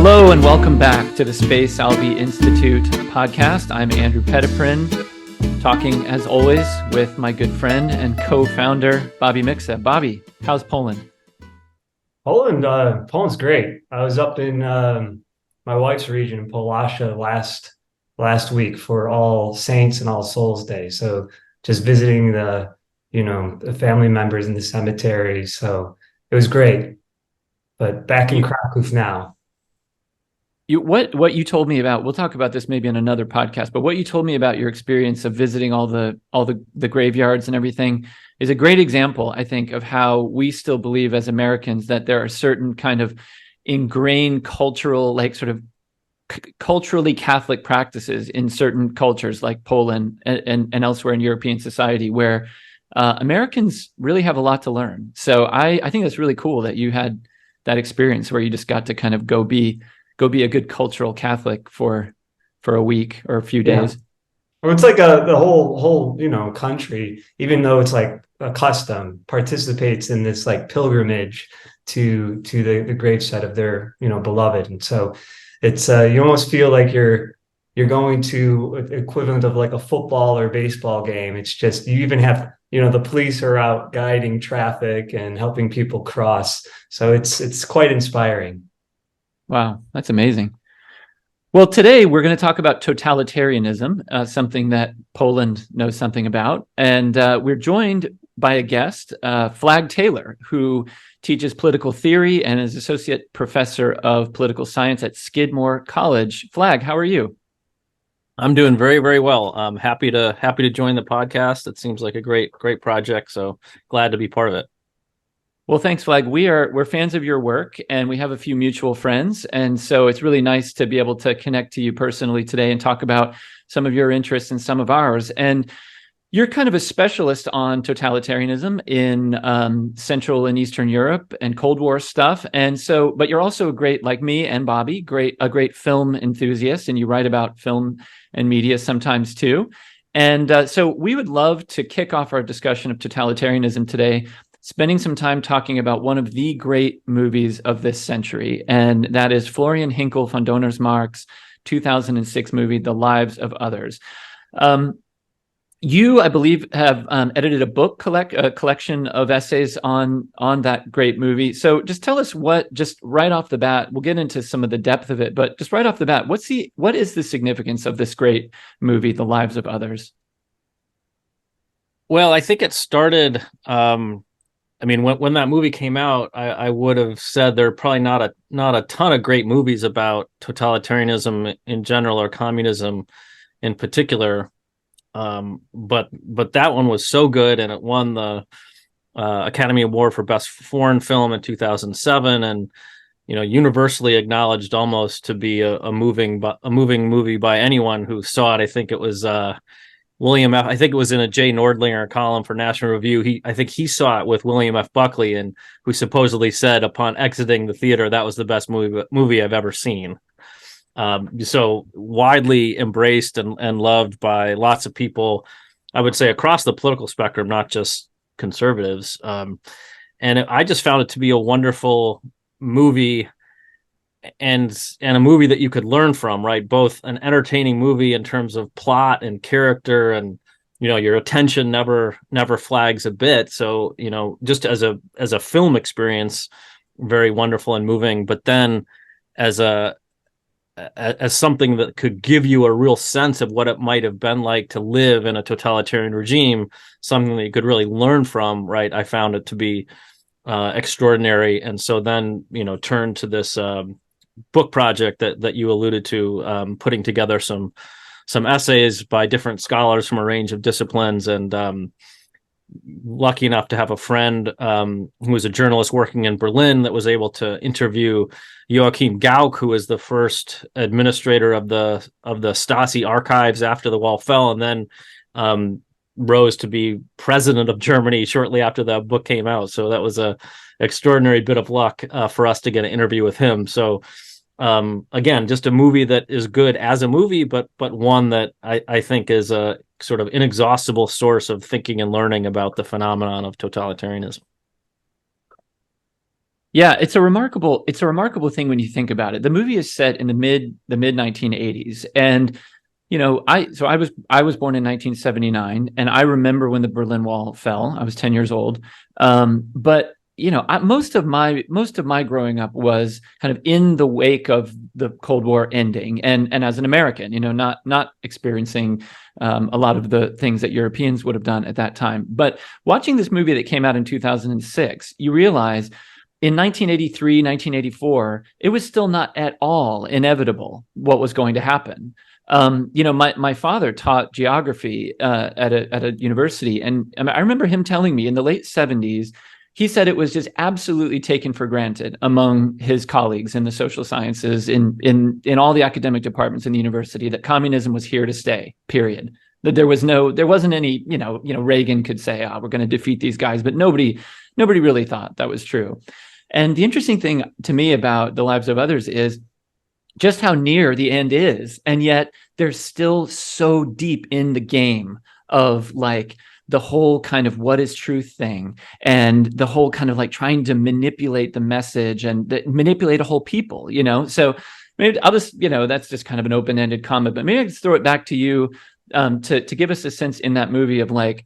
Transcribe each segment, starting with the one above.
Hello and welcome back to the Space Albi Institute podcast. I'm Andrew Petiprin, talking as always with my good friend and co-founder, Bobby Mixa. Bobby, how's Poland? Poland's great. I was up in my wife's region, Polasha, last week for All Saints and All Souls Day. So just visiting the family members in the cemetery. So it was great. But back in Krakow now. What you told me about, we'll talk about this maybe in another podcast, but what you told me about your experience of visiting all the graveyards and everything is a great example, I think, of how we still believe as Americans that there are certain kind of ingrained cultural, like sort of culturally Catholic practices in certain cultures like Poland and elsewhere in European society where Americans really have a lot to learn. So I think that's really cool that you had that experience where you just got to kind of go be a good cultural Catholic for a week or a few days. Well, it's like the whole country, even though it's like a custom, participates in this like pilgrimage to the gravesite of their beloved, and so it's you almost feel like you're going to equivalent of like a football or baseball game. It's just you even have the police are out guiding traffic and helping people cross, so it's quite inspiring. Wow, that's amazing. Well, today we're going to talk about totalitarianism, something that Poland knows something about. And we're joined by a guest, Flagg Taylor, who teaches political theory and is associate professor of political science at Skidmore College. Flagg, how are you? I'm doing very, very well. I'm happy to join the podcast. It seems like a great project, so glad to be part of it. Well, thanks, Flagg. We're fans of your work, and we have a few mutual friends, and so it's really nice to be able to connect to you personally today and talk about some of your interests and some of ours. And you're kind of a specialist on totalitarianism in Central and Eastern Europe and Cold War stuff, and so, but you're also a great, like me and Bobby, a great film enthusiast, and you write about film and media sometimes too. And so we would love to kick off our discussion of totalitarianism today spending some time talking about one of the great movies of this century, and that is Florian Henckel von Donnersmarck's 2006 movie, The Lives of Others. You, I believe, have edited a book collection of essays on that great movie. So just tell us just right off the bat, we'll get into some of the depth of it, but just right off the bat, what is the significance of this great movie, The Lives of Others? Well, I think it started... when that movie came out, I would have said there are probably not a ton of great movies about totalitarianism in general or communism in particular. But that one was so good, and it won the Academy Award for Best Foreign Film in 2007, and universally acknowledged almost to be a moving movie by anyone who saw it. I think it was William F. I think it was in a Jay Nordlinger column for National Review. I think he saw it with William F. Buckley, and who supposedly said upon exiting the theater, that was the best movie I've ever seen. So widely embraced and loved by lots of people, I would say across the political spectrum, not just conservatives. I just found it to be a wonderful movie and a movie that you could learn from, right? Both an entertaining movie in terms of plot and character, and your attention never flags a bit. So just as a film experience, very wonderful and moving. But then as something that could give you a real sense of what it might have been like to live in a totalitarian regime, something that you could really learn from, right? I found it to be extraordinary, and so then turned to this book project that you alluded to, putting together some essays by different scholars from a range of disciplines, and lucky enough to have a friend who was a journalist working in Berlin that was able to interview Joachim Gauck, who was the first administrator of the Stasi archives after the wall fell, and then rose to be president of Germany shortly after the book came out. So that was a extraordinary bit of luck for us to get an interview with him. So again, just a movie that is good as a movie, but one that I think is a sort of inexhaustible source of thinking and learning about the phenomenon of totalitarianism. Yeah, it's a remarkable thing when you think about it. The movie is set in the mid 1980s, and I was born in 1979, and I remember when the Berlin Wall fell. I was 10 years old, but most of my growing up was kind of in the wake of the Cold War ending, and as an American, not experiencing a lot of the things that Europeans would have done at that time. But watching this movie that came out in 2006, you realize in 1983, 1984, it was still not at all inevitable what was going to happen. My father taught geography at a university, and I remember him telling me in the late 70s, he said it was just absolutely taken for granted among his colleagues in the social sciences, in all the academic departments in the university, that communism was here to stay, period. That there wasn't any, Reagan could say, we're going to defeat these guys, but nobody really thought that was true. And the interesting thing to me about The Lives of Others is just how near the end is. And yet they're still so deep in the game of like the whole kind of what is truth thing, and the whole kind of like trying to manipulate the message and manipulate a whole people, So maybe I'll just, that's just kind of an open-ended comment, but maybe I just throw it back to you to give us a sense in that movie of like,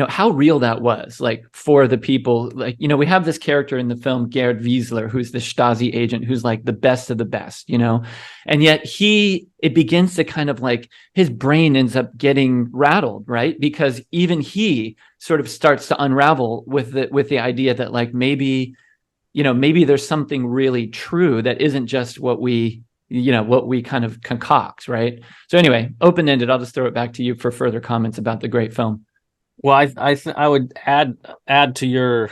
how real that was, like for the people. Like, we have this character in the film, Gerd Wiesler, who's the Stasi agent, who's like the best of the best, and yet it begins to kind of like his brain ends up getting rattled, right? Because even he sort of starts to unravel with the idea that like maybe there's something really true that isn't just what we kind of concoct, right? So anyway, open-ended, I'll just throw it back to you for further comments about the great film. Well, I would add to your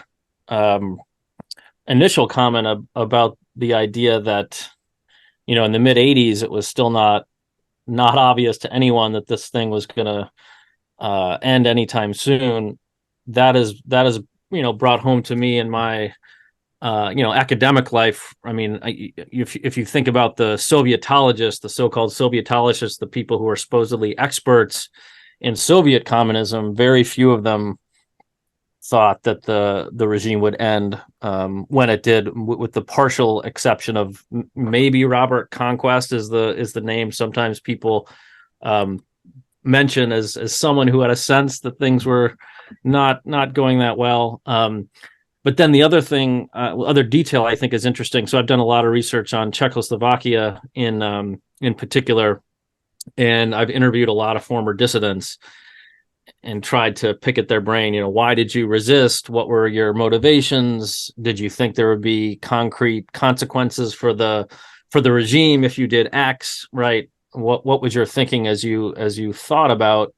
initial comment about the idea that, in the mid 80s, it was still not obvious to anyone that this thing was going to end anytime soon. That is brought home to me in my academic life. I mean, if you think about the Sovietologists, the so-called Sovietologists, the people who are supposedly experts in Soviet communism, very few of them thought that the regime would end when it did, with the partial exception of maybe Robert Conquest is the name sometimes people mention as someone who had a sense that things were not going that well. But then the other thing, other detail I think is interesting. So I've done a lot of research on Czechoslovakia in particular, and I've interviewed a lot of former dissidents and tried to pick at their brain, why did you resist? What were your motivations? Did you think there would be concrete consequences for the regime if you did X, right? What was your thinking as you thought about,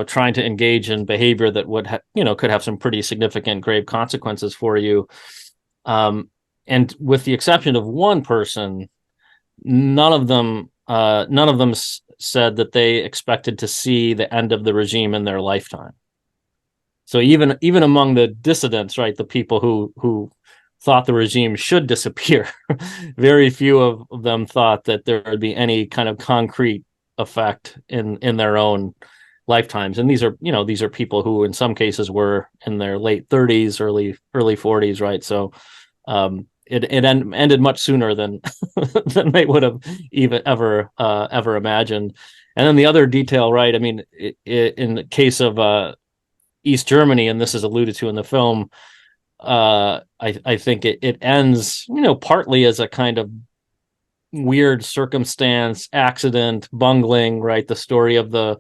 trying to engage in behavior that would could have some pretty significant grave consequences for you? And with the exception of one person, none of them said that they expected to see the end of the regime in their lifetime. So even among the dissidents, right, the people who thought the regime should disappear, very few of them thought that there would be any kind of concrete effect in their own lifetimes. And these are people who in some cases were in their late 30s, early 40s, right? So it ended much sooner than than they would have even ever imagined. And then the other detail, right? I mean, in the case of East Germany, and this is alluded to in the film, I think it ends, partly as a kind of weird circumstance, accident, bungling, right? The story of the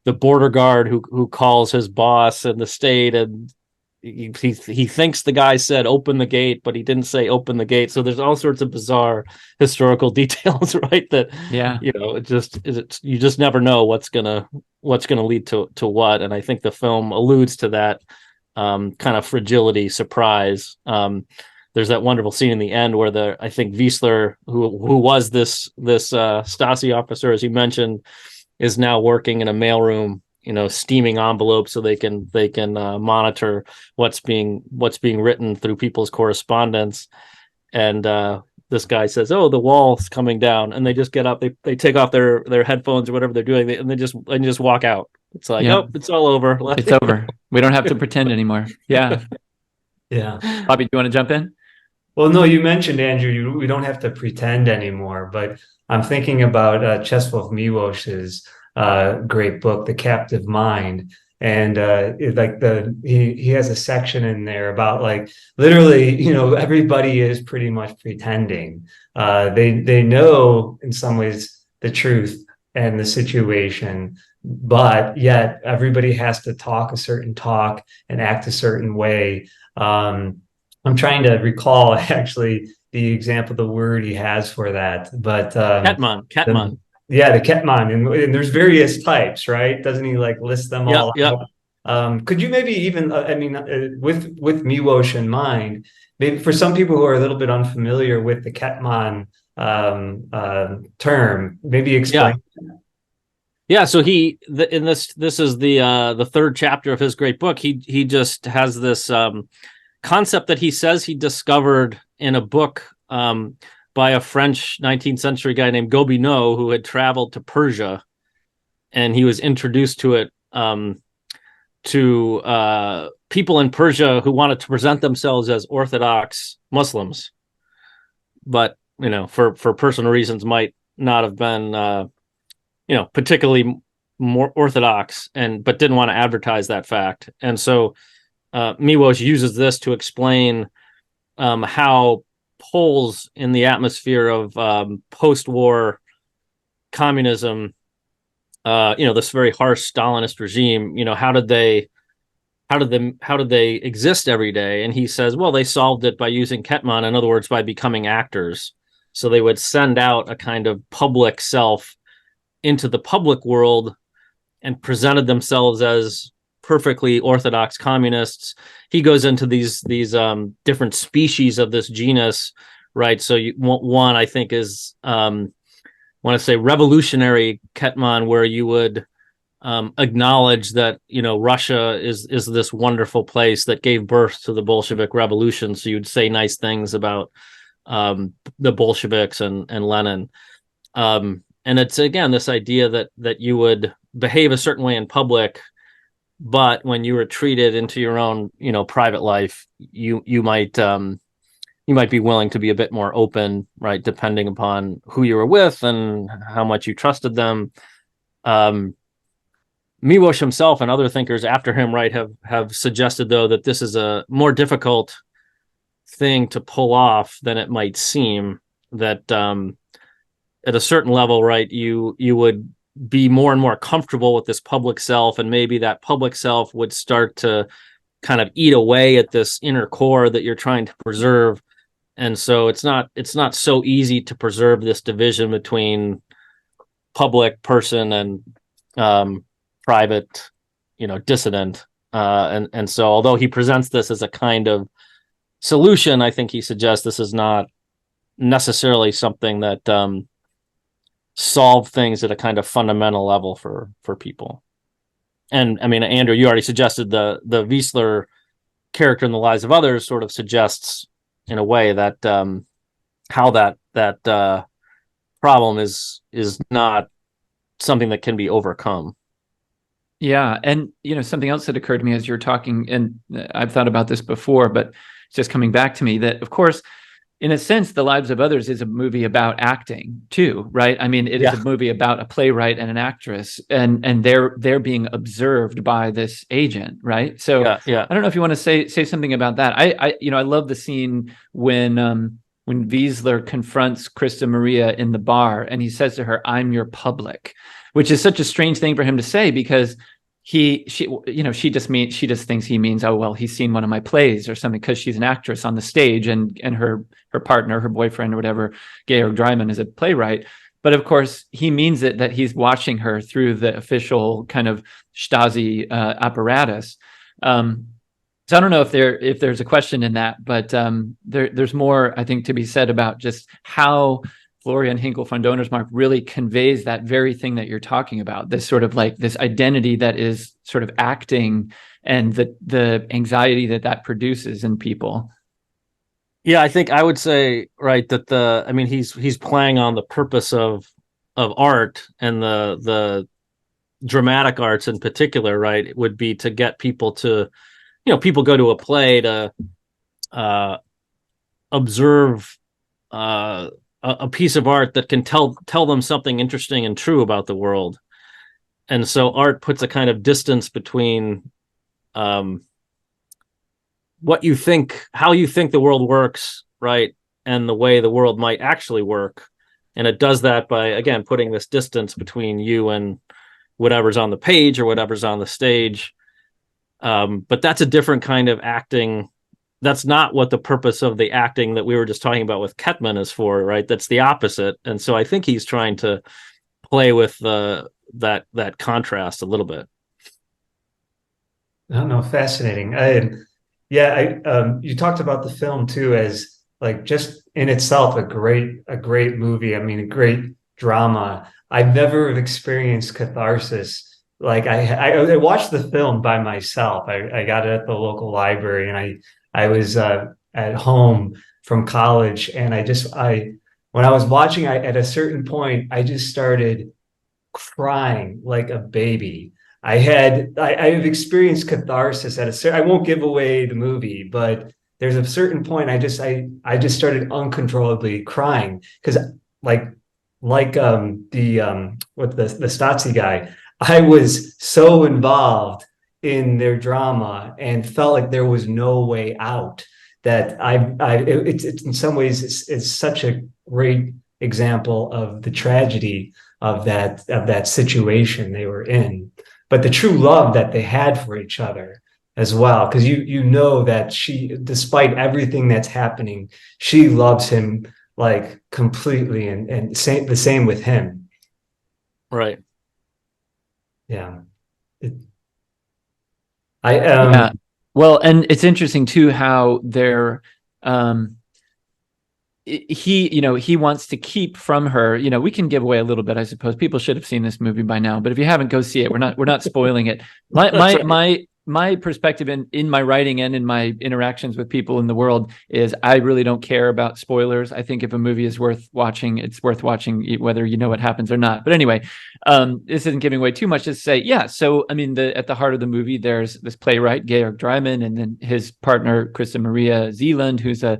border guard who calls his boss in the state, and he thinks the guy said open the gate, but he didn't say open the gate. So there's all sorts of bizarre historical details, right? That you just never know what's gonna lead to what. And I think the film alludes to that kind of fragility, surprise. There's that wonderful scene in the end where I think Wiesler, who was this Stasi officer, as you mentioned, is now working in a mailroom, steaming envelopes so they can monitor what's being written through people's correspondence. And this guy says, "Oh, the wall's coming down," and they just get up, they take off their headphones or whatever they're doing, and they just walk out. It's like, oh, it's all over. It's over. We don't have to pretend anymore. Yeah. Yeah. Bobby, do you want to jump in? Well, no, you mentioned, Andrew, we don't have to pretend anymore, but I'm thinking about Czesław Miłosz's great book, The Captive Mind. And he has a section in there about like literally, everybody is pretty much pretending. They know in some ways the truth and the situation, but yet everybody has to talk a certain talk and act a certain way. I'm trying to recall actually the example, the word he has for that, but Catman. Yeah, the Ketman, and there's various types, right? Doesn't he like list them Yep, all yep. out? Could you maybe even, with Miłosz in mind, maybe for some people who are a little bit unfamiliar with the Ketman term, maybe explain. Yeah, so in this is the third chapter of his great book. He just has this concept that he says he discovered in a book by a French 19th century guy named Gobineau, who had traveled to Persia, and he was introduced to it to people in Persia who wanted to present themselves as Orthodox Muslims, but for personal reasons might not have been particularly more Orthodox, but didn't want to advertise that fact. And so Miłosz uses this to explain how Poles in the atmosphere of post-war communism, this very harsh Stalinist regime, how did they exist every day? And he says, well, they solved it by using Ketman, in other words, by becoming actors. So they would send out a kind of public self into the public world and presented themselves as perfectly Orthodox communists. He goes into these different species of this genus, right? So one I think is want to say revolutionary Ketman, where you would acknowledge that Russia is this wonderful place that gave birth to the Bolshevik Revolution. So you'd say nice things about the Bolsheviks and Lenin. And it's again this idea that you would behave a certain way in public, but when you retreated into your own private life, you might be willing to be a bit more open, right, depending upon who you were with and how much you trusted them. Miłosz himself and other thinkers after him, right, have suggested though that this is a more difficult thing to pull off than it might seem. That at a certain level, right, you would be more and more comfortable with this public self, and maybe that public self would start to kind of eat away at this inner core that you're trying to preserve. And so it's not so easy to preserve this division between public person and private, dissident. And so although he presents this as a kind of solution, I think he suggests this is not necessarily something that solve things at a kind of fundamental level for people. And I mean, Andrew, you already suggested the Wiesler character in The Lives of Others sort of suggests in a way that how that problem is not something that can be overcome. Yeah. And, something else that occurred to me as you're talking, and I've thought about this before, but it's just coming back to me that, of course, in a sense, The Lives of Others is a movie about acting too, right? I mean, it is a movie about a playwright and an actress, and they're being observed by this agent, right? So yeah. I don't know if you want to say something about that. I love the scene when Wiesler confronts Christa Maria in the bar, and he says to her, "I'm your public," which is such a strange thing for him to say, because she just thinks he means, oh, well, he's seen one of my plays or something, because she's an actress on the stage, and her partner, her boyfriend or whatever, Georg Dreimann, is a playwright. But of course, he means it that he's watching her through the official kind of Stasi apparatus. So I don't know if there's a question in that, but there's more, I think, to be said about just how Florian Henckel von Donnersmarck really conveys that very thing that you're talking about, this sort of like this identity that is sort of acting, and the anxiety that produces in people. Yeah, I think I would say, right, that he's playing on the purpose of art, and the dramatic arts in particular, right, it would be to get people to, people go to a play to observe a piece of art that can tell them something interesting and true about the world. And so art puts a kind of distance between what you think, how you think the world works, right, and the way the world might actually work. And it does that by, again, putting this distance between you and whatever's on the page or whatever's on the stage. But that's a different kind of acting. That's not what the purpose of the acting that we were just talking about with Kettmann is for, right? That's the opposite. And so I think he's trying to play with that contrast a little bit. I don't know, fascinating. You talked about the film too as like just in itself a great movie. I mean, a great drama. I've never experienced catharsis. Like I watched the film by myself. I got it at the local library, and I was at home from college, and when I was watching, at a certain point I just started crying like a baby. I've experienced catharsis at a certain. I won't give away the movie, but there's a certain point I just started uncontrollably crying because with the Stasi guy, I was so involved in their drama and felt like there was no way out. That it's in some ways it's such a great example of the tragedy of that situation they were in, but the true love that they had for each other as well. Because you know that she, despite everything that's happening, she loves him like completely, and the same with him. Right. Yeah. Yeah. Well, and it's interesting too how they're he wants to keep from her, we can give away a little bit, I suppose. People should have seen this movie by now, but if you haven't, go see it. We're not spoiling it. My perspective in my writing and in my interactions with people in the world is I really don't care about spoilers. I think if a movie is worth watching, it's worth watching whether you know what happens or not. But anyway, this isn't giving away too much to say. Yeah. So, I mean, at the heart of the movie, there's this playwright, Georg Dreimann, and then his partner, Christa Maria Zeeland, who's an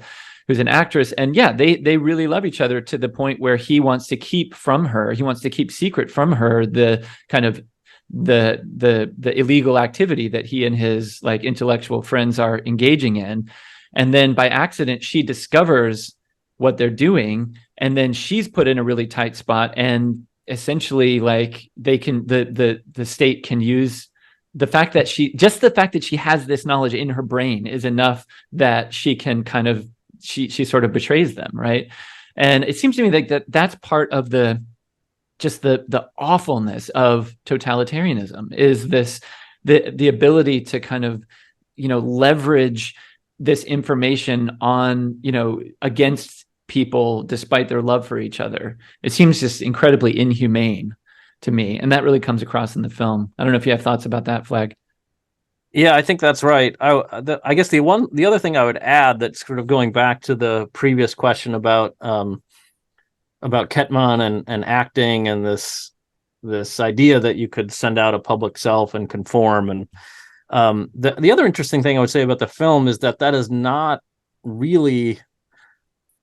actress. And yeah, they really love each other to the point where he wants to keep secret from her the kind of the illegal activity that he and his like intellectual friends are engaging in. And then by accident, she discovers what they're doing. And then she's put in a really tight spot. And essentially, like, the state can use the fact that she has this knowledge in her brain is enough that she can kind of, she sort of betrays them, right? And it seems to me like that's part of the awfulness of totalitarianism is the ability to kind of, leverage this information on, against people despite their love for each other. It seems just incredibly inhumane to me. And that really comes across in the film. I don't know if you have thoughts about that, Flagg. Yeah, I think that's right. I guess the other thing I would add, that's sort of going back to the previous question about Kettmann and acting and this idea that you could send out a public self and conform. And the other interesting thing I would say about the film is that is not really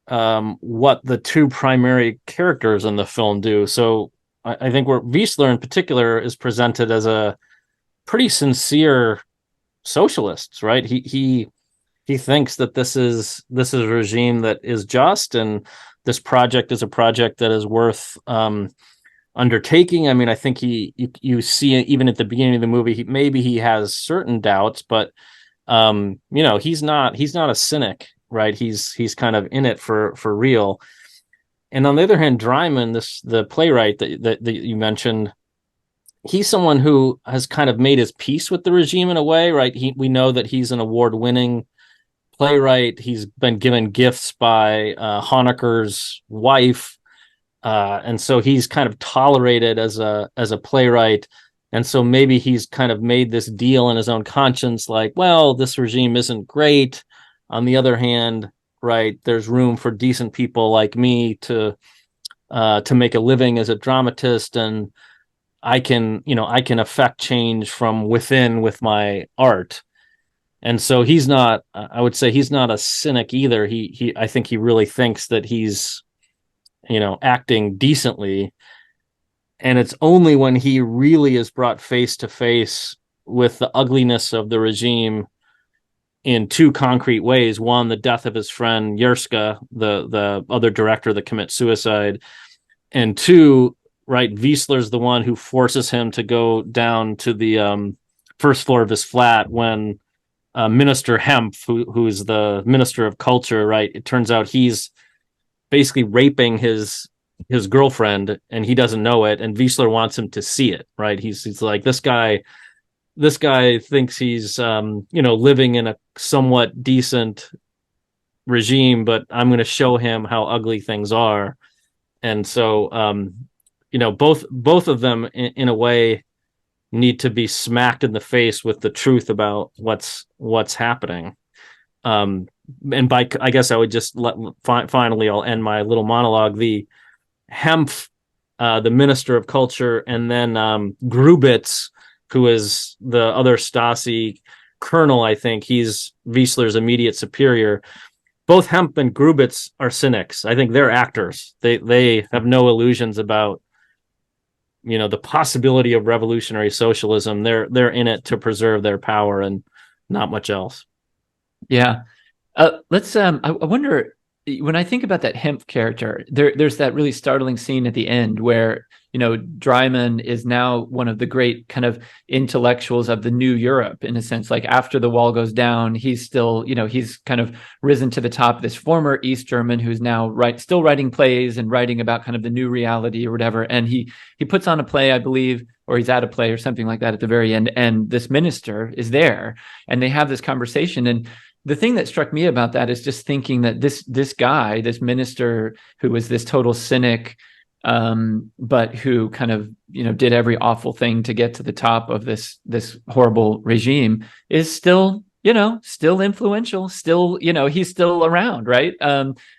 what the two primary characters in the film do. So I think where Wiesler in particular is presented as a pretty sincere socialist, right? He thinks that this is a regime that is just, and this project is a project that is worth undertaking. I mean, I think you see even at the beginning of the movie, he has certain doubts, but he's not a cynic, right? He's kind of in it for real. And on the other hand, Dreimann, the playwright that you mentioned, he's someone who has kind of made his peace with the regime in a way, right? We know that he's an award-winning playwright. He's been given gifts by Honecker's wife, and so he's kind of tolerated as a playwright. And so maybe he's kind of made this deal in his own conscience, like, well, this regime isn't great. On the other hand, right, there's room for decent people like me to make a living as a dramatist, and I can affect change from within with my art. And so he's not, I would say he's not a cynic either. I think he really thinks that he's, acting decently. And it's only when he really is brought face to face with the ugliness of the regime in two concrete ways. One, the death of his friend Yerska, the other director that commits suicide. And two, right, Wiesler's the one who forces him to go down to the first floor of his flat when Minister Hempf, who's the Minister of Culture, right, it turns out he's basically raping his girlfriend and he doesn't know it, and Wiesler wants him to see it, right? He's like, this guy thinks he's living in a somewhat decent regime, but I'm going to show him how ugly things are. And so both of them in a way need to be smacked in the face with the truth about what's happening. And I guess I would just finally I'll end my little monologue. The Hempf, the Minister of Culture, and then Grubitz, who is the other Stasi colonel, I think he's Wiesler's immediate superior. Both Hempf and Grubitz are cynics. I think they're actors. They have no illusions about the possibility of revolutionary socialism. They're in it to preserve their power and not much else. Yeah. Let's I wonder, when I think about that Hempf character, there's that really startling scene at the end where Dreimann is now one of the great kind of intellectuals of the new Europe, in a sense. Like, after the wall goes down, he's still he's kind of risen to the top, this former East German who's now still writing plays and writing about kind of the new reality or whatever. And he puts on a play, I believe, or he's at a play or something like that at the very end, and this minister is there and they have this conversation. And the thing that struck me about that is just thinking that this guy, this minister who was this total cynic, but who kind of did every awful thing to get to the top of this horrible regime, is still influential, still he's still around, right?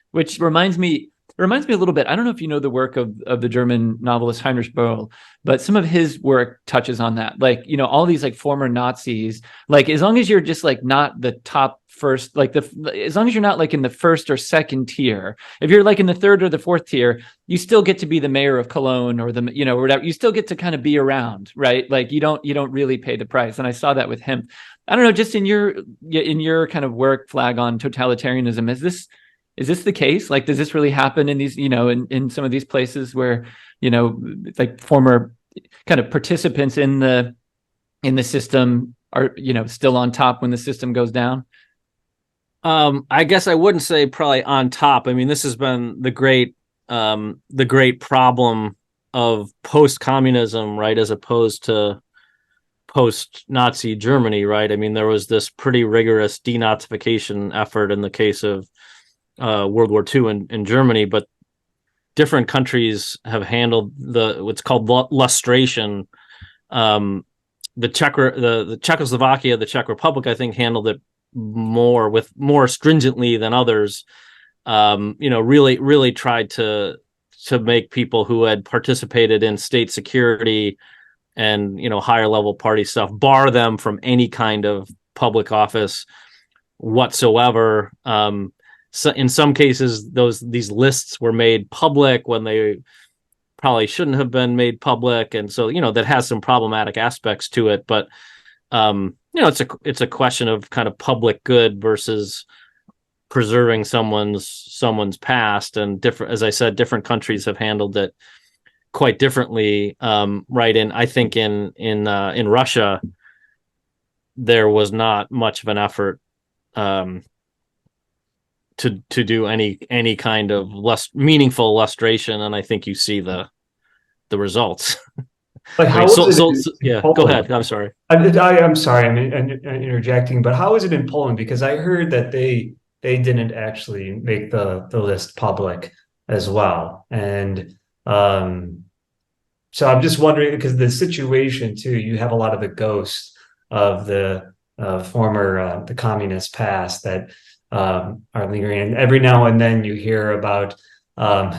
Which reminds me a little bit. I don't know if you know the work of the German novelist Heinrich Böll, but some of his work touches on that. Like, all these like former Nazis, like, as long as you're just like not the top first, like as long as you're not like in the first or second tier, if you're like in the third or the fourth tier, you still get to be the mayor of Cologne or the or whatever. You still get to kind of be around, right? Like, you don't really pay the price. And I saw that with him. I don't know, just in your kind of work, Flagg, on totalitarianism, is this the case? Like, does this really happen in these, in some of these places where, like former kind of participants in the system are, still on top when the system goes down? I guess I wouldn't say probably on top. I mean, this has been the great problem of post-communism, right, as opposed to post-Nazi Germany, right? I mean, there was this pretty rigorous denazification effort in the case of World War II in Germany, but different countries have handled what's called lustration. The Czechoslovakia, the Czech Republic, I think, handled it more stringently than others. Really tried to make people who had participated in state security and higher level party stuff, bar them from any kind of public office whatsoever. So in some cases, these lists were made public when they probably shouldn't have been made public, and so that has some problematic aspects to it. But it's a question of kind of public good versus preserving someone's past, and different. As I said, different countries have handled it quite differently. Right, and I think in Russia, there was not much of an effort to do any kind of meaningful lustration, and I think you see the results. But how yeah, go ahead. I'm sorry. I'm sorry, I'm interjecting, but how is it in Poland? Because I heard that they didn't actually make the list public as well, and so I'm just wondering, because the situation too, you have a lot of the ghosts of the former the communist past that are lingering. And every now and then you hear about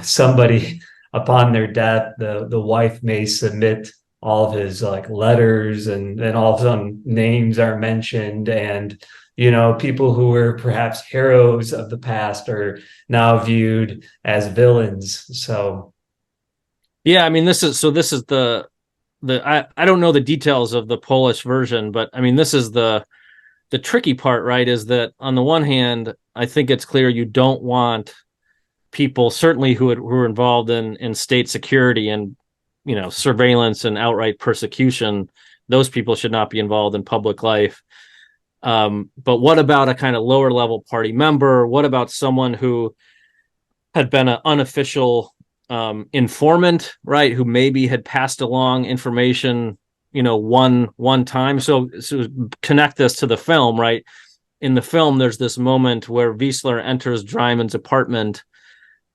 somebody upon their death, the wife may submit all of his like letters, and then all of a sudden names are mentioned, and people who were perhaps heroes of the past are now viewed as villains. So yeah, I mean, this is the I don't know the details of the Polish version, but I mean, this is the tricky part, right? Is that on the one hand, I think it's clear you don't want people, certainly who are involved in state security and surveillance and outright persecution. Those people should not be involved in public life. But what about a kind of lower level party member? What about someone who had been an unofficial informant, right? Who maybe had passed along information, one time. So connect this to the film, right? In the film, there's this moment where Wiesler enters Dreiman's apartment,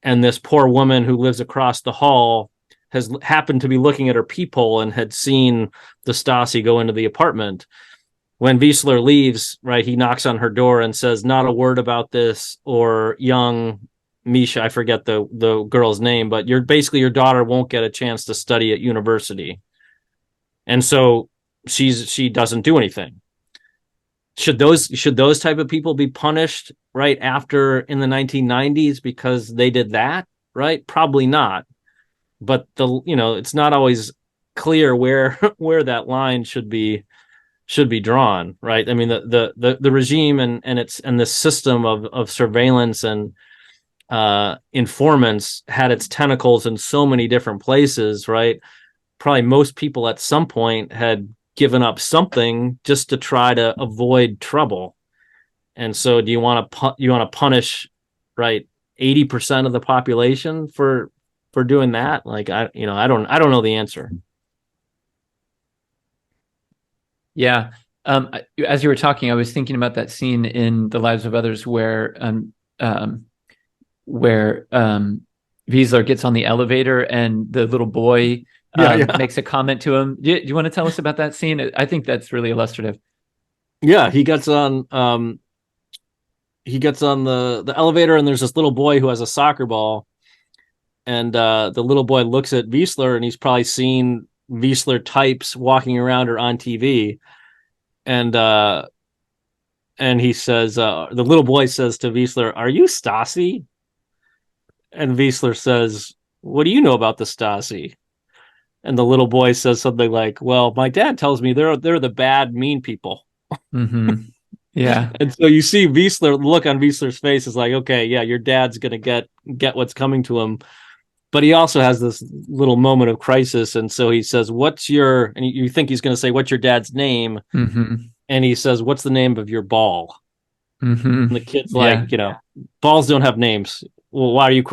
and this poor woman who lives across the hall has happened to be looking at her peephole and had seen the Stasi go into the apartment. When Wiesler leaves, right, he knocks on her door and says, "Not a word about this," or young Misha, I forget the girl's name, but your daughter won't get a chance to study at university. And so she doesn't do anything. Should those type of people be punished right after in the 1990s because they did that, right? Probably not. But it's not always clear where that line should be drawn, right? I mean, the regime and the system of surveillance and informants had its tentacles in so many different places, right? Probably most people at some point had given up something just to try to avoid trouble. And so do you want to punish, right, 80% of the population for doing that? Like, I don't know the answer. Yeah. As you were talking, I was thinking about that scene in The Lives of Others where Wiesler gets on the elevator and the little boy makes a comment to him. Do you want to tell us about that scene? I think that's really illustrative. Yeah, he gets on the elevator, and there's this little boy who has a soccer ball, and the little boy looks at Wiesler, and he's probably seen Wiesler types walking around or on TV, and he says, the little boy says to Wiesler, "Are you Stasi?" And Wiesler says, "What do you know about the Stasi?" And the little boy says something like, "Well, my dad tells me they're the bad, mean people." Mm-hmm. Yeah. And so you see Wiesler, look on Wiesler's face is like, okay, yeah, your dad's gonna get what's coming to him. But he also has this little moment of crisis, and so he says, and you think he's gonna say, "What's your dad's name?" Mm-hmm. And he says, "What's the name of your ball?" Mm-hmm. And the kid's like, balls don't have names. Well, why are you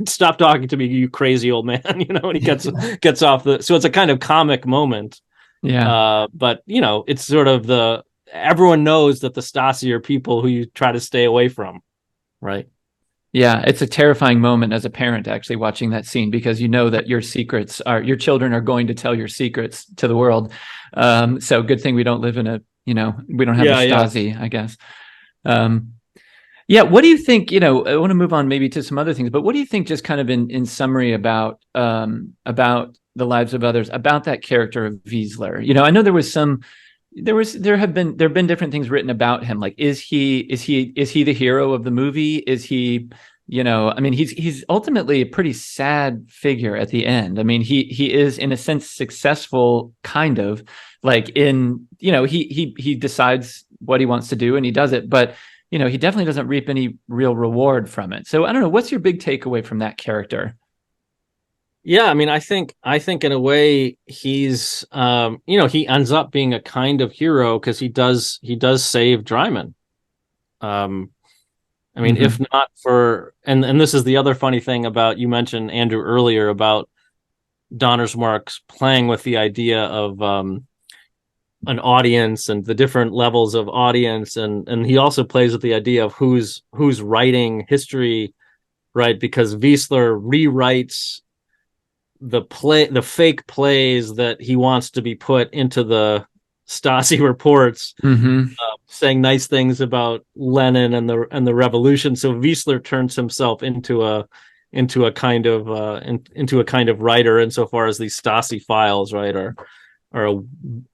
stop talking to me, you crazy old man? And he gets off so it's a kind of comic moment. Yeah. But it's sort of everyone knows that the Stasi are people who you try to stay away from, right? Yeah, it's a terrifying moment as a parent actually watching that scene, because that your children are going to tell your secrets to the world. So good thing we don't live in we don't have a Stasi, I guess. Yeah. What do you think, I want to move on maybe to some other things, but what do you think, just kind of in summary about The Lives of Others, about that character of Wiesler? I know there have been different things written about him. Like, is he the hero of the movie? Is he, I mean, he's ultimately a pretty sad figure at the end. I mean, he is in a sense successful, kind of, like he decides what he wants to do and he does it, but he definitely doesn't reap any real reward from it. So I don't know, what's your big takeaway from that character? Yeah, I mean, I think in a way he's, he ends up being a kind of hero because he does save Dreiman. I mean, mm-hmm. If not for, and this is the other funny thing about, you mentioned, Andrew, earlier about Donnersmarck's playing with the idea of an audience and the different levels of audience, and he also plays with the idea of who's writing history, right? Because Wiesler rewrites the fake plays that he wants to be put into the Stasi reports, mm-hmm. Saying nice things about Lenin and the revolution. So Wiesler turns himself into a kind of writer insofar as these Stasi files, right, a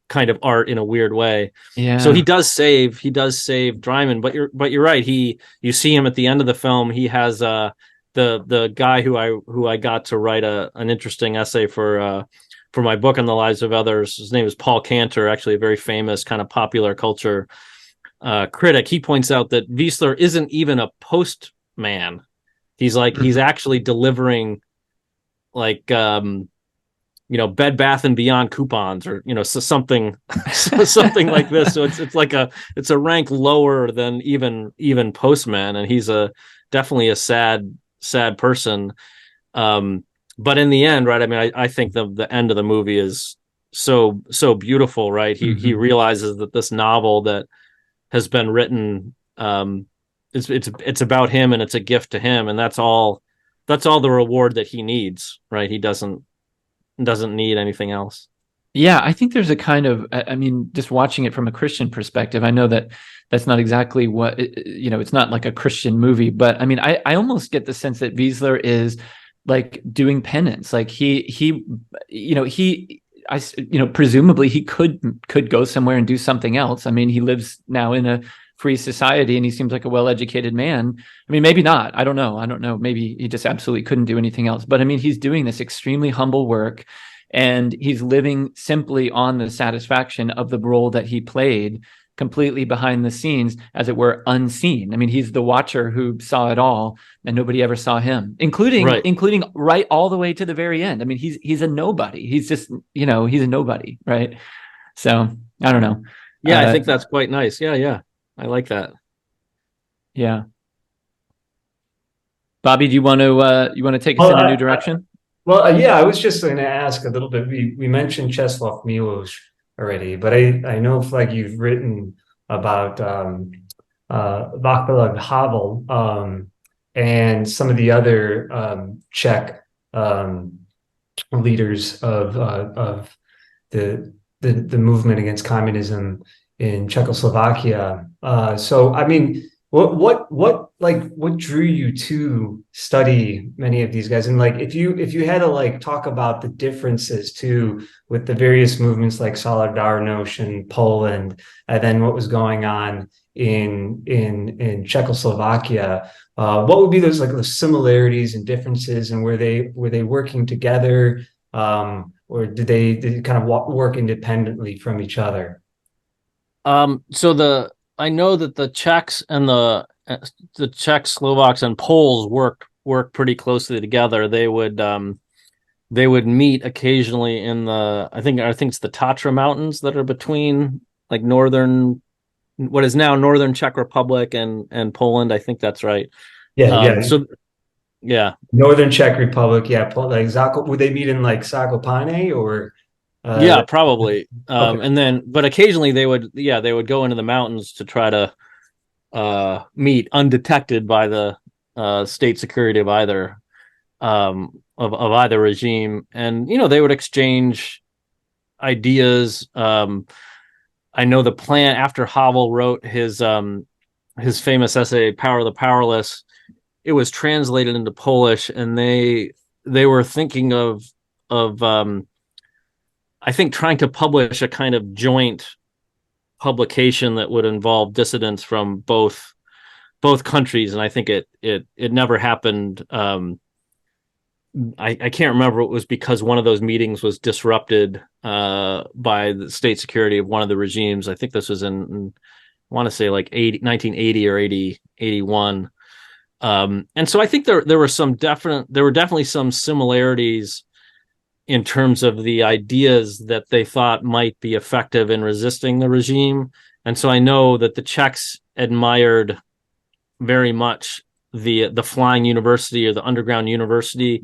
kind of art in a weird way. Yeah. So he does save Dryman, but you're right. You see him at the end of the film. He has the guy who I got to write an interesting essay for my book on the lives of others. His name is Paul Cantor, actually a very famous kind of popular culture critic. He points out that Wiesler isn't even a postman. He's actually delivering like Bed Bath and Beyond coupons, or something something like this. So it's a rank lower than even postman, and he's definitely a sad person. But in the end, right, I mean, I think the end of the movie is so beautiful, right? He realizes that this novel that has been written, it's about him, and it's a gift to him, and that's all the reward that he needs, right? He doesn't need anything else. Yeah, I think there's a kind of, I mean, just watching it from a Christian perspective, I know that that's not exactly what, it's not like a Christian movie, but I mean, I almost get the sense that Wiesler is like doing penance. Like presumably he could go somewhere and do something else. I mean, he lives now in a free society, and he seems like a well-educated man. I mean, maybe not. I don't know. Maybe he just absolutely couldn't do anything else. But I mean, he's doing this extremely humble work, and he's living simply on the satisfaction of the role that he played, completely behind the scenes, as it were, unseen. I mean, he's the watcher who saw it all, and nobody ever saw him, including right all the way to the very end. I mean, he's a nobody. He's just, he's a nobody, right? So I don't know. Yeah, I think that's quite nice. Yeah. I like that. Yeah. Bobby, do you want to take us in a new direction? I was just going to ask a little bit. We mentioned Czesław Miłosz already, but I know, Flagg, you've written about Vaclav Havel and some of the other Czech leaders of the movement against communism in Czechoslovakia. So, I mean, what drew you to study many of these guys? And like, if you had to like talk about the differences too with the various movements like Solidarność in Poland, and then what was going on in Czechoslovakia, what would be those like the similarities and differences, and were they working together, or did they kind of work independently from each other? I know that the Czechs and the Czechs, Slovaks, and Poles work pretty closely together. They would meet occasionally in I think it's the Tatra Mountains that are between like what is now northern Czech Republic and Poland. I think that's right. Yeah. So yeah, northern Czech Republic. Yeah, like would they meet in like Zakopane or? Yeah, probably. Okay. And then, but occasionally they would go into the mountains to try to meet undetected by the state security of either regime, and they would exchange ideas. I know the plan after Havel wrote his famous essay "Power of the Powerless." It was translated into Polish, and they were thinking of I think trying to publish a kind of joint publication that would involve dissidents from both countries, and I think it never happened. I can't remember. It was because one of those meetings was disrupted by the state security of one of the regimes. I think this was in I want to say like 1980 or 81. And so I think there were definitely some similarities in terms of the ideas that they thought might be effective in resisting the regime. And so I know that the Czechs admired very much the flying university or the underground university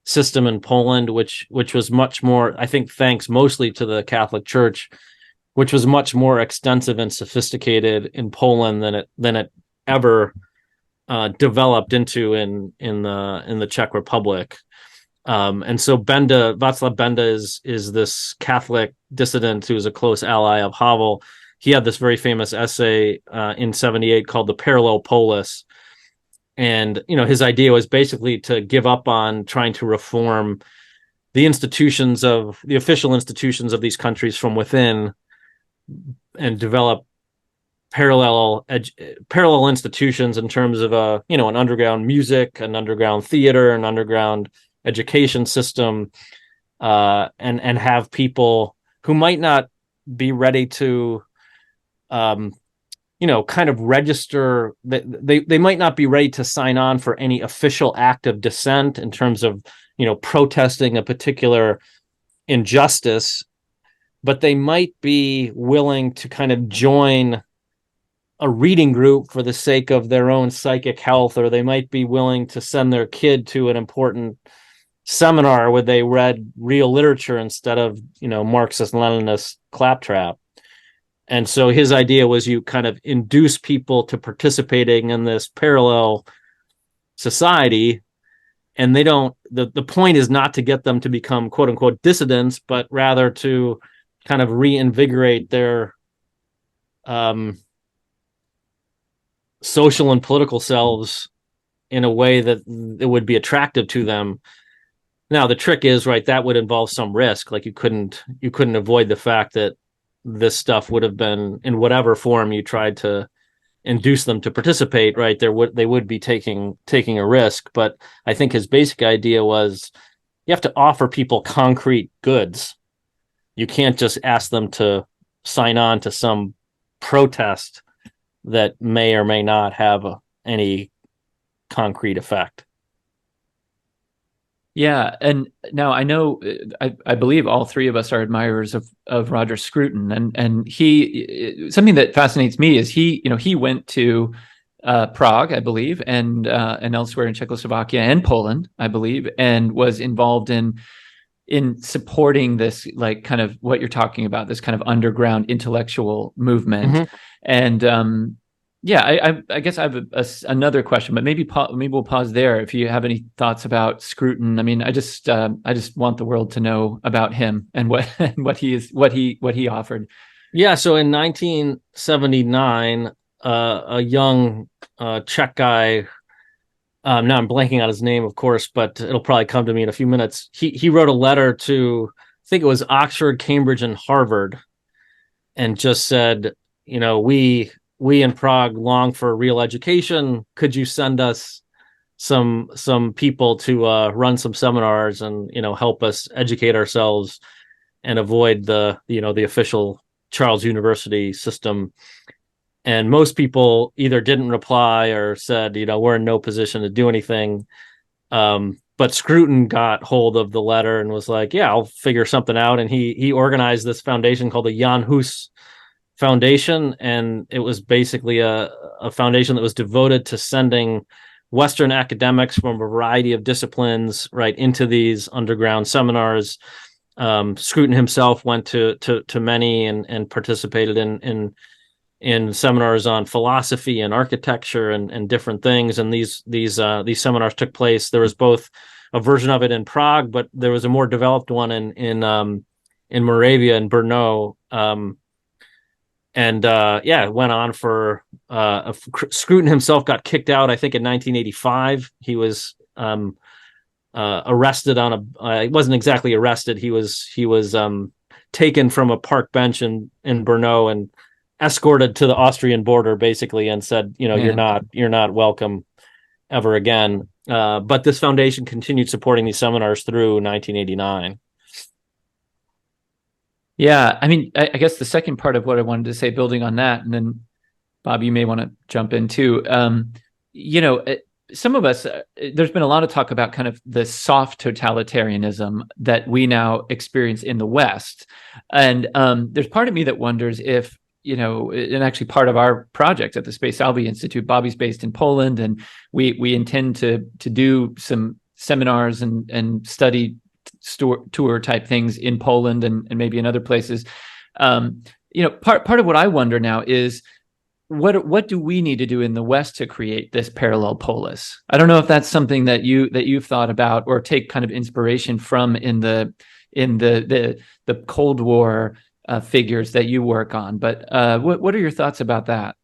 system in Poland, which was much more, I think, thanks mostly to the Catholic Church, which was much more extensive and sophisticated in Poland than it ever developed into in the Czech Republic. And so Václav Benda is this Catholic dissident who's a close ally of Havel. He had this very famous essay in 78 called The Parallel Polis. And, his idea was basically to give up on trying to reform the official institutions of these countries from within, and develop parallel institutions in terms of an underground music, an underground theater, an underground education system, and have people who might not be ready to kind of register, they might not be ready to sign on for any official act of dissent in terms of protesting a particular injustice, but they might be willing to kind of join a reading group for the sake of their own psychic health, or they might be willing to send their kid to an important seminar where they read real literature instead of Marxist-Leninist claptrap. And so his idea was you kind of induce people to participating in this parallel society, and the point is not to get them to become quote unquote dissidents, but rather to kind of reinvigorate their social and political selves in a way that it would be attractive to them. Now, the trick is, right, that would involve some risk. Like you couldn't avoid the fact that this stuff would have been, in whatever form you tried to induce them to participate, right, they would be taking a risk. But I think his basic idea was you have to offer people concrete goods. You can't just ask them to sign on to some protest that may or may not have any concrete effect. Yeah, and now I know I believe all three of us are admirers of Roger Scruton, and he, something that fascinates me is he went to Prague, I believe, and elsewhere in Czechoslovakia and Poland, I believe, and was involved in supporting this, like, kind of what you're talking about, this kind of underground intellectual movement. Mm-hmm. And I guess I have another question, but maybe we'll pause there if you have any thoughts about Scruton. I mean, I just want the world to know about him and what he offered. Yeah. So in 1979, a young Czech guy. Now I'm blanking on his name, of course, but it'll probably come to me in a few minutes. He wrote a letter to, I think it was Oxford, Cambridge, and Harvard, and just said, we in Prague long for real education. Could you send us some people to run some seminars and help us educate ourselves and avoid the official Charles University system? And most people either didn't reply or said, we're in no position to do anything. But Scruton got hold of the letter and was like, yeah, I'll figure something out. And he organized this foundation called the Jan Hus Foundation. And it was basically a foundation that was devoted to sending Western academics from a variety of disciplines right into these underground seminars. Scruton himself went to many and participated in seminars on philosophy and architecture and different things. And these seminars took place. There was both a version of it in Prague, but there was a more developed one in Moravia and Brno. It went on for Scruton himself got kicked out, I think, in 1985. He was arrested he wasn't exactly arrested. He was taken from a park bench in Brno and escorted to the Austrian border, basically, and said, you're not welcome ever again. But this foundation continued supporting these seminars through 1989. Yeah, I mean, I guess the second part of what I wanted to say, building on that, and then Bob, you may want to jump in too. Some of us, there's been a lot of talk about kind of the soft totalitarianism that we now experience in the West. And there's part of me that wonders if, and actually part of our project at the Space Salvi Institute, Bobby's based in Poland, and we intend to do some seminars and study tour type things in Poland and maybe in other places. Part of what I wonder now is what do we need to do in the West to create this parallel polis? I don't know if that's something that you've thought about or take kind of inspiration from in the Cold War figures that you work on. But what are your thoughts about that?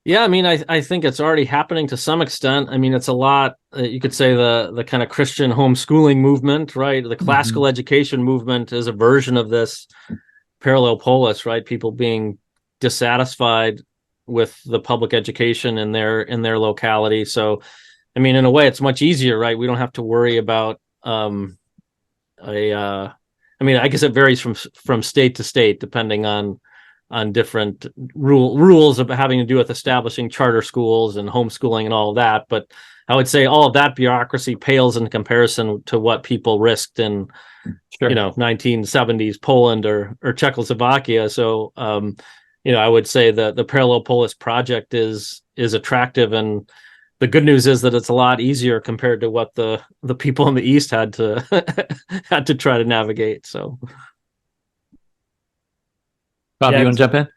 Yeah, I mean, I think it's already happening to some extent. I mean, it's a lot. You could say the kind of Christian homeschooling movement, right? The classical education movement is a version of this parallel polis, right? People being dissatisfied with the public education in their locality. So, I mean, in a way, it's much easier, right? We don't have to worry about I mean, I guess it varies from state to state, depending on different rules about having to do with establishing charter schools and homeschooling and all of that. But I would say all of that bureaucracy pales in comparison to what people risked in, Sure. 1970s Poland or Czechoslovakia. So, I would say that the Parallel Polis project is attractive, and the good news is that it's a lot easier compared to what the people in the East had to had to try to navigate. So, Bob, Yeah, you want to jump in?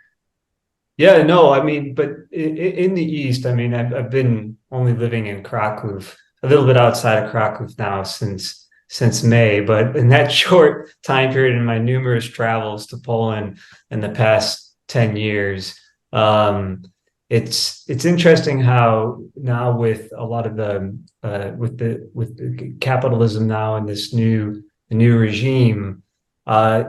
yeah, no, I mean, but in the East, I mean, I've been only living in Krakow, a little bit outside of Krakow now since May, but in that short time period in my numerous travels to Poland in the past 10 years, it's interesting how now with a lot of with the capitalism now and this new regime,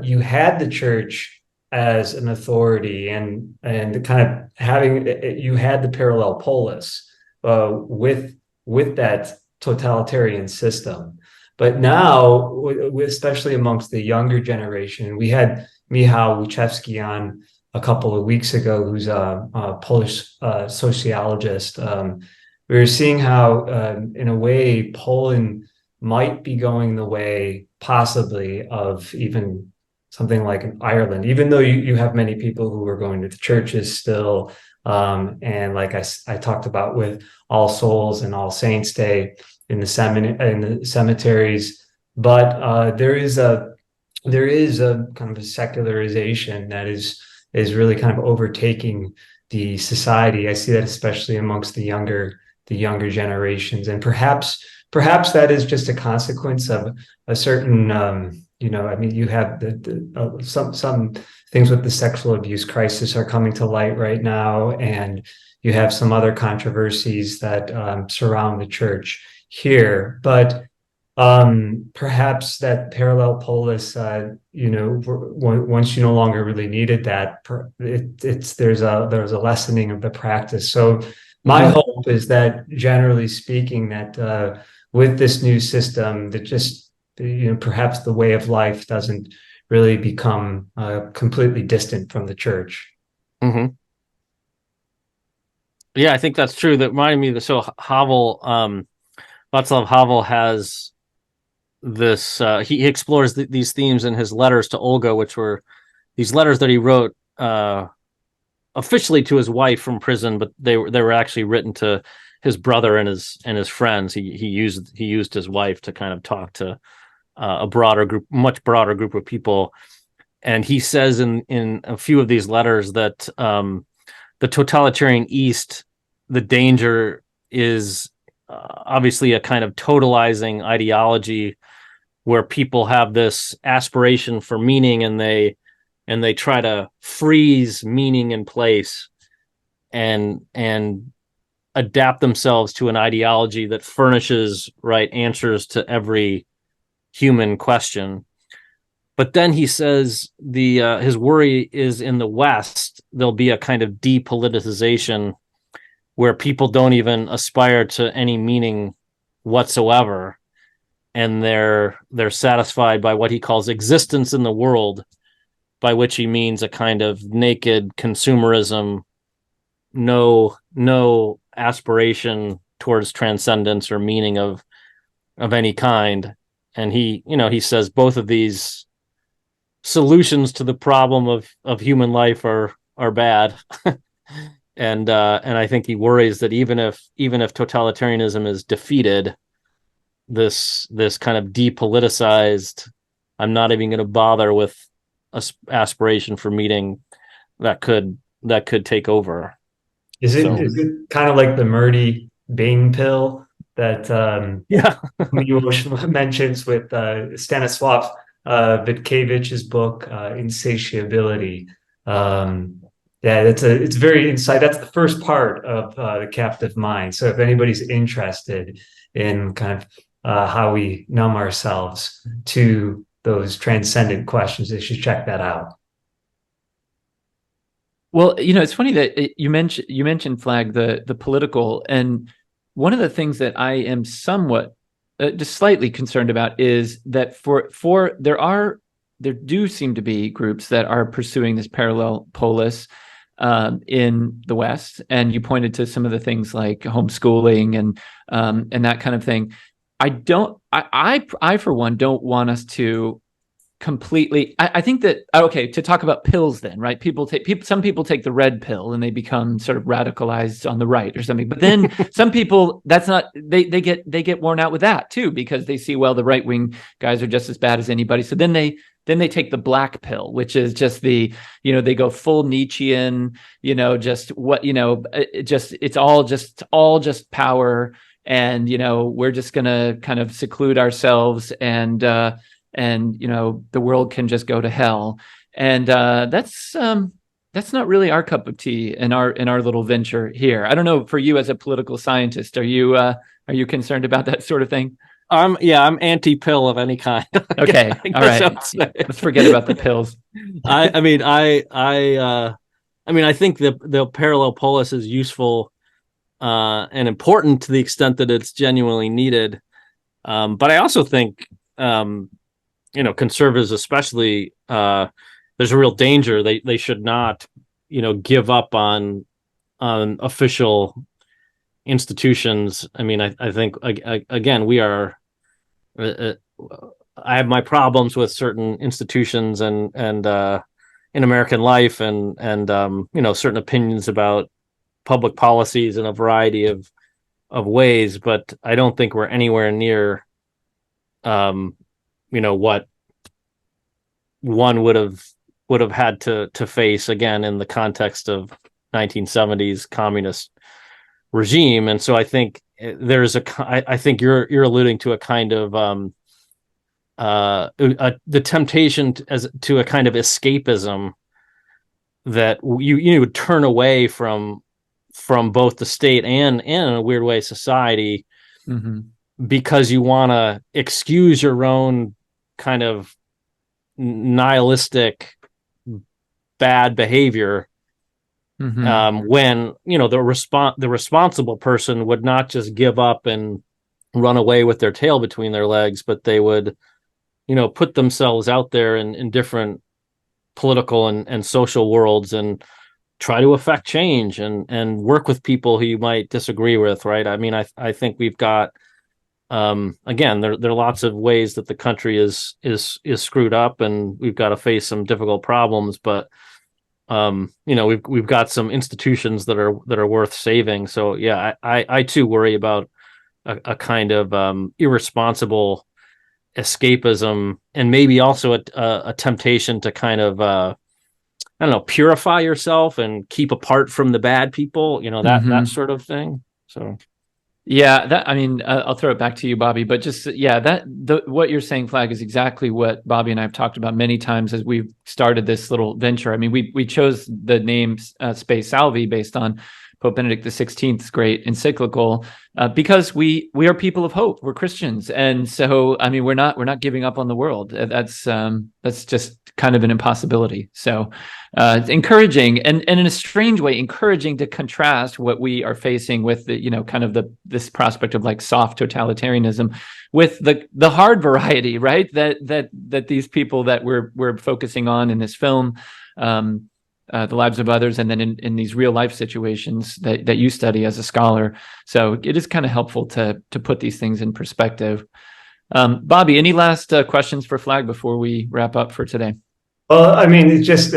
you had the church as an authority and kind of having you had the parallel polis with that totalitarian system. But now, especially amongst the younger generation, we had Michał Łuczewski on a couple of weeks ago, who's a Polish sociologist. We were seeing how, in a way, Poland might be going the way, possibly, of even something like in Ireland, even though you have many people who are going to the churches still. And like I talked about with All Souls and All Saints Day in the cemeteries, but there is a kind of a secularization that is really kind of overtaking the society. I see that especially amongst the younger generations, and perhaps that is just a consequence of a certain I mean, you have some things with the sexual abuse crisis are coming to light right now, and you have some other controversies that surround the church here. But perhaps that parallel polis, once you no longer really needed that, there's a lessening of the practice. So my hope is that, generally speaking, that with this new system, that just perhaps the way of life doesn't really become completely distant from the church. mm-hmm. Yeah, I think that's true. That reminded me of Havel, Václav Havel has this. He explores these themes in his letters to Olga, which were these letters that he wrote officially to his wife from prison, but they were actually written to his brother and his friends. He used his wife to kind of talk to a much broader group of people. And he says in a few of these letters that the totalitarian East, the danger is obviously a kind of totalizing ideology where people have this aspiration for meaning, and they try to freeze meaning in place and adapt themselves to an ideology that furnishes right answers to every human question. But then he says his worry is in the West, there'll be a kind of depoliticization where people don't even aspire to any meaning whatsoever, and they're satisfied by what he calls existence in the world, by which he means a kind of naked consumerism, no aspiration towards transcendence or meaning of any kind. And he says both of these solutions to the problem of human life are bad. and I think he worries that even if totalitarianism is defeated, this kind of depoliticized, I'm not even going to bother with aspiration for meaning, that could take over. Is it kind of like the Murdy Bing pill that Miłosz mentions with Czesław Witkewicz's book Insatiability? Yeah, it's very insight. That's the first part of the captive mind. So if anybody's interested in kind of how we numb ourselves to those transcendent questions, they should check that out. Well, it's funny that you mentioned Flagg, the political, and one of the things that I am somewhat just slightly concerned about is that there do seem to be groups that are pursuing this parallel polis in the West, and you pointed to some of the things like homeschooling and that kind of thing. I for one don't want us to completely. I think that to talk about pills then, right? Some people take the red pill and they become sort of radicalized on the right or something. But then some people, that's not, they get worn out with that too, because they see, well, the right wing guys are just as bad as anybody. So then they take the black pill, which is just they go full Nietzschean, it's all just power. And, we're just going to kind of seclude ourselves and the world can just go to hell. And that's not really our cup of tea in our little venture here. I don't know, for you as a political scientist, are you concerned about that sort of thing? I'm anti-pill of any kind. Okay. All right. Let's forget about the pills. I think the parallel polis is useful and important to the extent that it's genuinely needed. But I also think, conservatives especially, there's a real danger. They should not, give up on official institutions. I mean, I think again, we are. I have my problems with certain institutions and in American life and certain opinions about public policies in a variety of ways, but I don't think we're anywhere near what one would have had to face again in the context of 1970s communist regime. And so I think I think you're alluding to a kind of the temptation to a kind of escapism that you would turn away from both the state and in a weird way society, mm-hmm. because you want to excuse your own kind of nihilistic bad behavior. Mm-hmm. When the responsible person would not just give up and run away with their tail between their legs, but they would, put themselves out there in different political and social worlds and try to affect change and work with people who you might disagree with. Right. I mean, I think we've got, again, there are lots of ways that the country is screwed up and we've got to face some difficult problems, but we've got some institutions that are worth saving. So yeah, I too worry about a kind of irresponsible escapism and maybe also a temptation to kind of purify yourself and keep apart from the bad people, mm-hmm. that sort of thing. So yeah, I'll throw it back to you, Bobby, but just, what you're saying, Flagg, is exactly what Bobby and I have talked about many times as we've started this little venture. I mean, we chose the name Spe Salvi based on Pope Benedict XVI's great encyclical, because we are people of hope. We're Christians. And so, I mean, we're not giving up on the world. That's just kind of an impossibility. So it's encouraging and in a strange way, encouraging to contrast what we are facing with this prospect of like soft totalitarianism with the hard variety, right? That these people that we're focusing on in this film, the lives of others, and then in these real life situations that you study as a scholar. So it is kind of helpful to put these things in perspective. Bobby, any last questions for Flagg before we wrap up for today? Well, I mean, it's just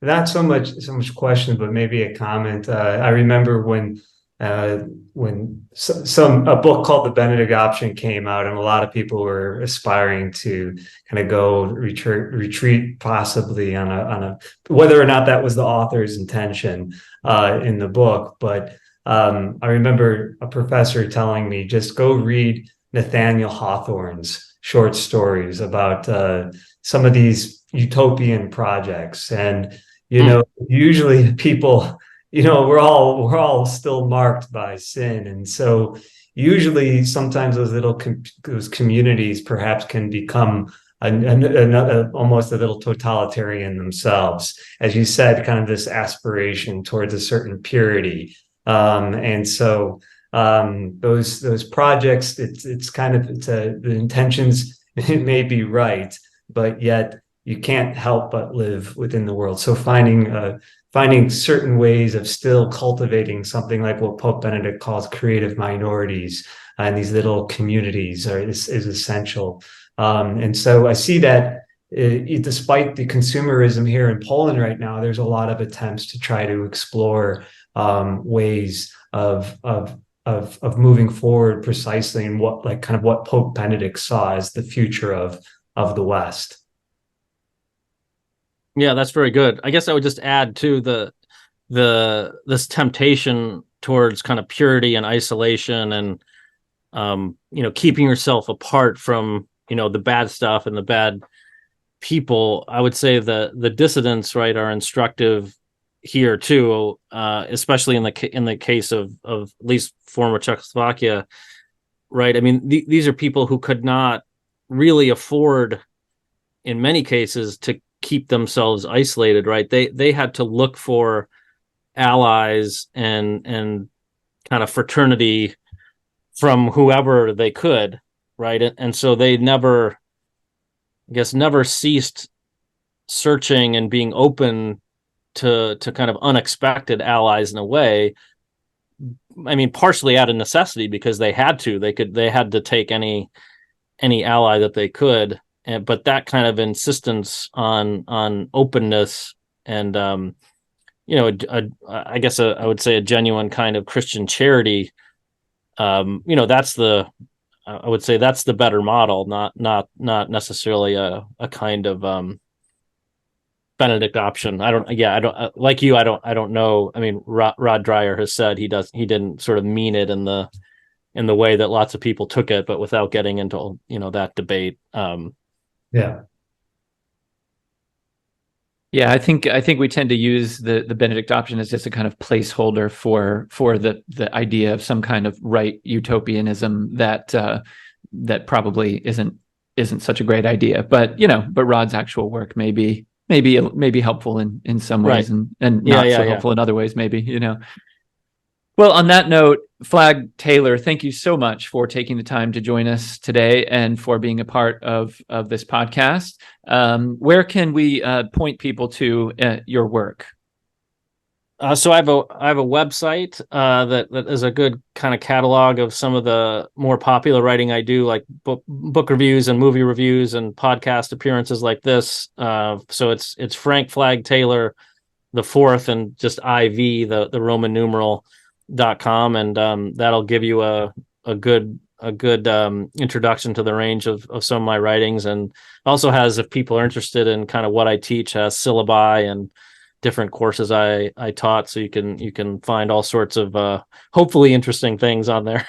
not so much questions, but maybe a comment. I remember when a book called The Benedict Option came out, and a lot of people were aspiring to kind of go retreat possibly on a whether or not that was the author's intention in the book. But I remember a professor telling me, just go read Nathaniel Hawthorne's short stories about some of these utopian projects, and You know, usually people, you know, we're all still marked by sin, and so usually sometimes those communities perhaps can become almost a little totalitarian themselves, as you said, kind of this aspiration towards a certain purity, and so those projects, the intentions, it may be right, but yet you can't help but live within the world. So finding certain ways of still cultivating something like what Pope Benedict calls creative minorities and these little communities is essential. And so I see that despite the consumerism here in Poland right now, there's a lot of attempts to try to explore ways of moving forward precisely in what Pope Benedict saw as the future of the West. Yeah, that's very good. I guess I would just add to this temptation towards kind of purity and isolation, and keeping yourself apart from the bad stuff and the bad people. I would say the dissidents, right, are instructive here too, especially in the case of at least former Czechoslovakia, right? I mean, these are people who could not really afford, in many cases, to keep themselves isolated, right? They had to look for allies and kind of fraternity from whoever they could, right? And so they never ceased searching and being open to kind of unexpected allies in a way. I mean, partially out of necessity, because they had to. They had to take any ally that they could. But that kind of insistence on openness and I guess I would say a genuine kind of Christian charity. I would say that's the better model, not necessarily a kind of Benedict option. I don't like you. I don't know. I mean, Rod Dreyer has said he didn't sort of mean it in the way that lots of people took it, but without getting into that debate. Yeah. Yeah, I think we tend to use the Benedict option as just a kind of placeholder for the idea of some kind of right utopianism that probably isn't such a great idea. But Rod's actual work may be helpful in some ways, right, and not so helpful in other ways, maybe. Well, on that note, Flagg Taylor, thank you so much for taking the time to join us today and for being a part of this podcast. Where can we point people to your work? So I have a website that is a good kind of catalog of some of the more popular writing I do, like book reviews and movie reviews and podcast appearances like this. So it's Frank Flagg Taylor the fourth and just IV, the Roman numeral .com, and that'll give you a good introduction to the range of some of my writings, and also has, if people are interested in kind of what I teach, has syllabi and different courses I taught, so you can find all sorts of hopefully interesting things on there.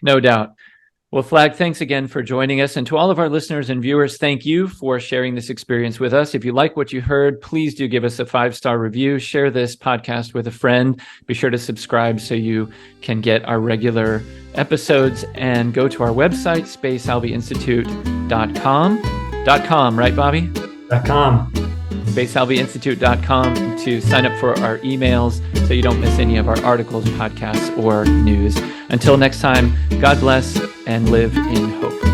No doubt. Well, Flagg, thanks again for joining us. And to all of our listeners and viewers, thank you for sharing this experience with us. If you like what you heard, please do give us a 5-star review. Share this podcast with a friend. Be sure to subscribe so you can get our regular episodes, and go to our website, spacesalviinstitute.com, right, Bobby? .com. spacesalviinstitute.com to sign up for our emails so you don't miss any of our articles, podcasts, or news. Until next time, God bless and live in hope.